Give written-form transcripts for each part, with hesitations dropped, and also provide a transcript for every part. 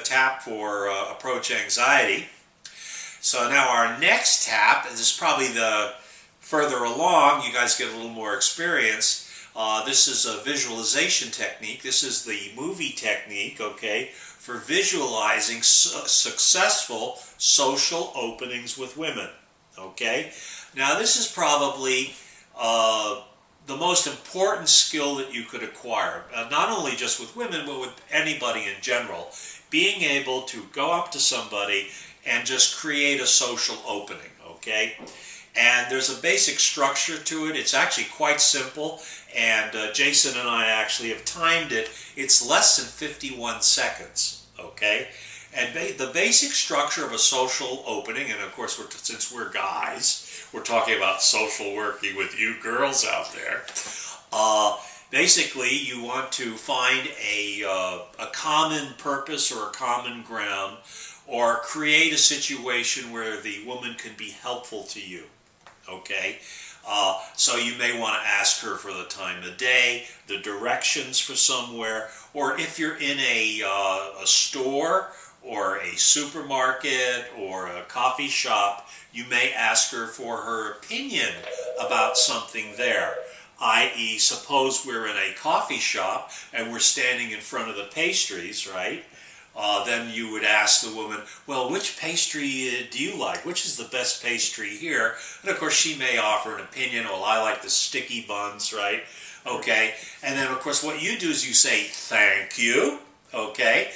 tap for approach anxiety. So now our next tap, and this is probably the further along, you guys get a little more experience. This is a visualization technique. This is the movie technique, okay, for visualizing successful social openings with women, okay? Now this is probably the most important skill that you could acquire, not only just with women, but with anybody in general. Being able to go up to somebody and just create a social opening, okay? And there's a basic structure to it. It's actually quite simple, and Jason and I actually have timed it. It's less than 51 seconds, okay? And the basic structure of a social opening, and of course, since we're guys, we're talking about social working with you girls out there. Basically, you want to find a common purpose or a common ground, or create a situation where the woman can be helpful to you. Okay, so you may want to ask her for the time of day, the directions for somewhere, or if you're in a store or a supermarket or a coffee shop, you may ask her for her opinion about something there. I.e., suppose we're in a coffee shop and we're standing in front of the pastries, right? Then you would ask the woman, well, which pastry do you like? Which is the best pastry here? And of course, she may offer an opinion. Well, I like the sticky buns, right? Okay. And then, of course, what you do is you say, thank you. Okay.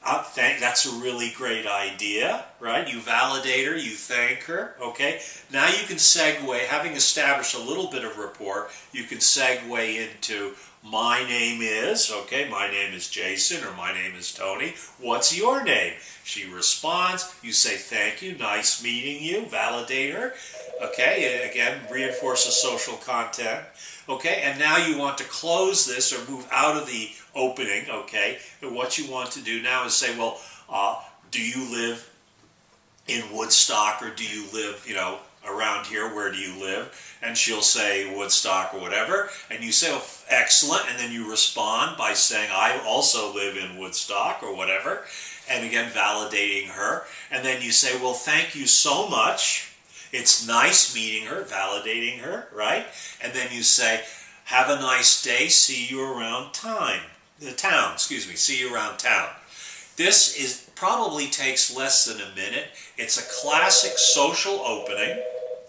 That's a really great idea, right? You validate her, you thank her, okay? Now you can segue, having established a little bit of rapport, you can segue into, my name is, okay, my name is Jason, or my name is Tony. What's your name? She responds, you say thank you, nice meeting you, validate her, okay? Again, reinforce the social content, okay? And now you want to close this or move out of the opening, okay? And what you want to do now is say, well, do you live in Woodstock, or do you live, around here? Where do you live? And she'll say Woodstock or whatever, and you say, oh, excellent, and then you respond by saying, I also live in Woodstock or whatever, and again validating her, and then you say, well, thank you so much, it's nice meeting her, validating her, right? And then you say, have a nice day, see you around town, see you around town. This probably takes less than a minute. It's a classic social opening,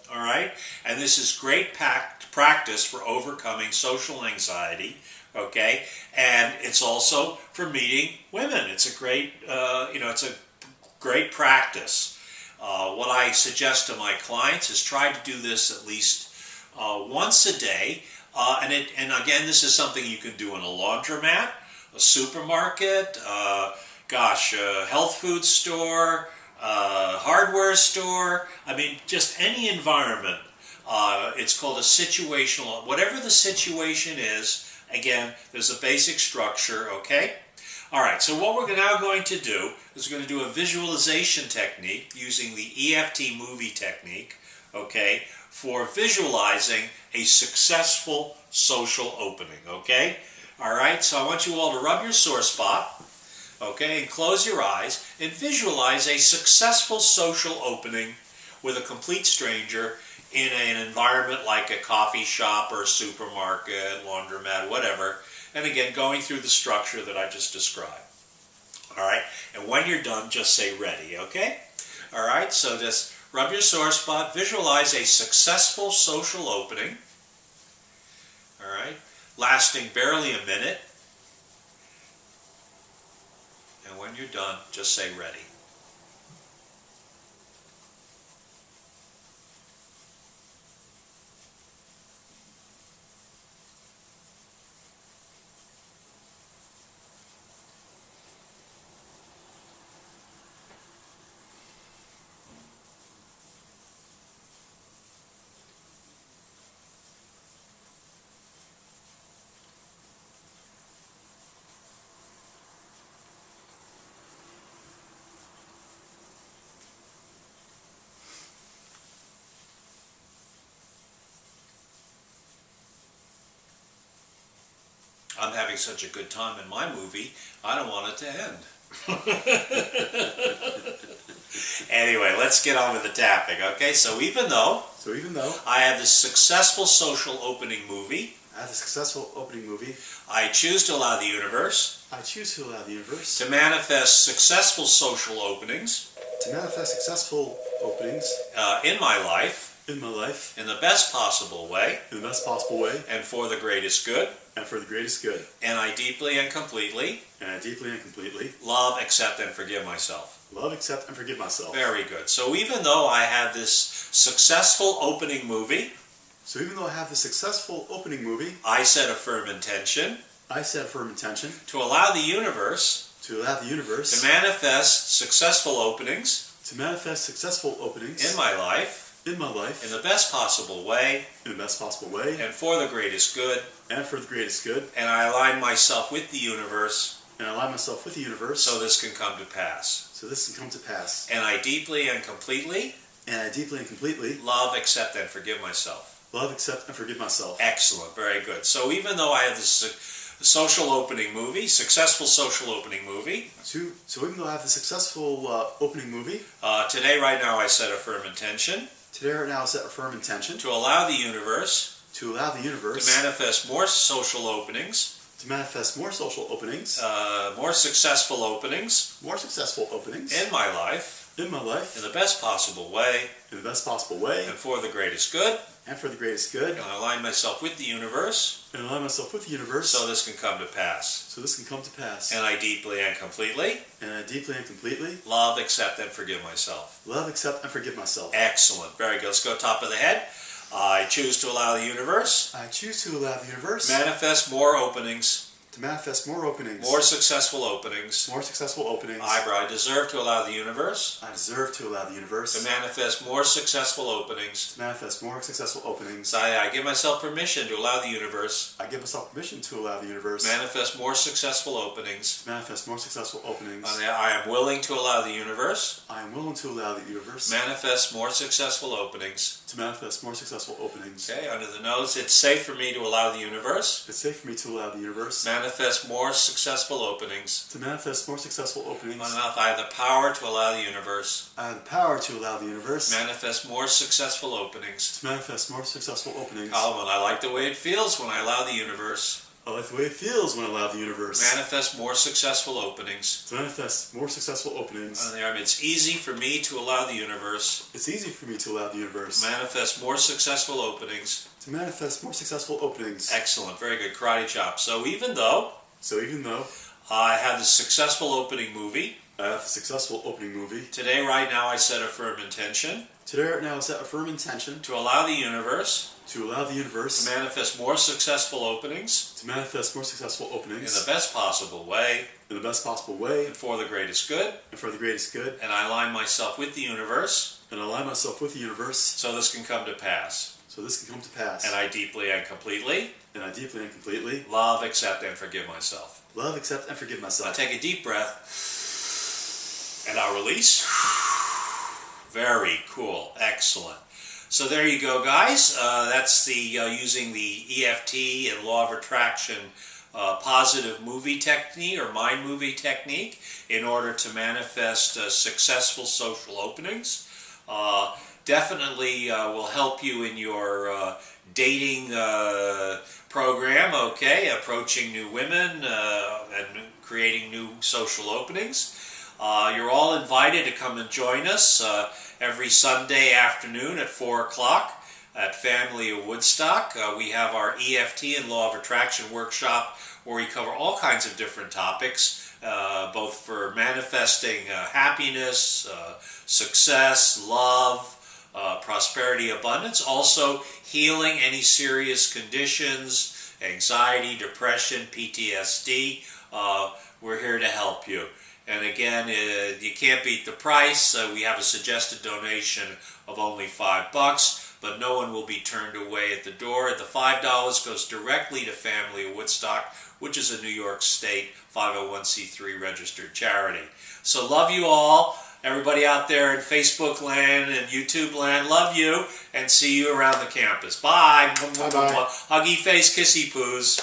all right? And this is great practice for overcoming social anxiety, okay? And it's also for meeting women. It's a great, it's a great practice. What I suggest to my clients is try to do this at least once a day. And again, this is something you can do in a laundromat, a supermarket, health food store, hardware store. I mean, just any environment. It's called a situational. Whatever the situation is, again, there's a basic structure, okay? All right, so what we're now going to do is we're going to do a visualization technique using the EFT movie technique, okay, for visualizing a successful social opening, okay? All right, so I want you all to rub your sore spot, okay, and close your eyes and visualize a successful social opening with a complete stranger in an environment like a coffee shop or a supermarket, laundromat, whatever. And again, going through the structure that I just described. All right, and when you're done, just say ready, okay? All right, so just rub your sore spot, visualize a successful social opening, all right, lasting barely a minute. And when you're done, just say ready. I'm having such a good time in my movie, I don't want it to end. Anyway, let's get on with the topic, okay? So even though I have this successful social opening movie, I choose to allow the universe to manifest successful social openings in my life in the best possible way and for the greatest good. And I deeply and completely love, accept, and forgive myself. Very good. So even though I have this successful opening movie, I set a firm intention to allow the universe to manifest successful openings in my life in the best possible way and for the greatest good. And I align myself with the universe so this can come to pass. And I deeply and completely love, accept, and forgive myself. Excellent. Very good. So even though I have this successful social opening movie, today, right now, I set a firm intention to allow the universe to manifest more social openings, more successful openings in my life in the best possible way and for the greatest good. And I align myself with the universe so this can come to pass. And I deeply and completely love, accept, and forgive myself. Excellent. Very good. Let's go top of the head. I choose to allow the universe manifest more openings, more successful openings. I deserve to allow the universe to manifest more successful openings. I give myself permission to allow the universe manifest more successful openings. I am willing to allow the universe manifest more successful openings. Okay, under the nose, it's safe for me to allow the universe manifest more successful openings. On the mouth, I have the power to allow the universe manifest more successful openings. Column, I like the way it feels when I allow the universe manifest more successful openings. On the arm, it's easy for me to allow the universe manifest more successful openings. Excellent. Very good. Karate chop. So even though I have this successful opening movie, today, right now, I set a firm intention to allow the universe to manifest more successful openings in the best possible way and for the greatest good. And I align myself with the universe so this can come to pass. And I deeply and completely love, accept, and forgive myself. Now take a deep breath and I'll release. Very cool. Excellent. So there you go, guys. That's the using the EFT and Law of Attraction positive movie technique or mind movie technique in order to manifest successful social openings. Definitely will help you in your dating program, okay, approaching new women and creating new social openings. You're all invited to come and join us every Sunday afternoon at 4 o'clock at Family of Woodstock. We have our EFT and Law of Attraction workshop where we cover all kinds of different topics, both for manifesting happiness, success, love, prosperity, abundance, also healing any serious conditions, anxiety, depression, PTSD. We're here to help you. And again, you can't beat the price. We have a suggested donation of only $5, but no one will be turned away at the door. The $5 goes directly to Family of Woodstock, which is a New York State 501c3 registered charity. So love you all. Everybody out there in Facebook land and YouTube land, love you, and see you around the campus. Bye. Bye-bye. Huggy face, kissy poos.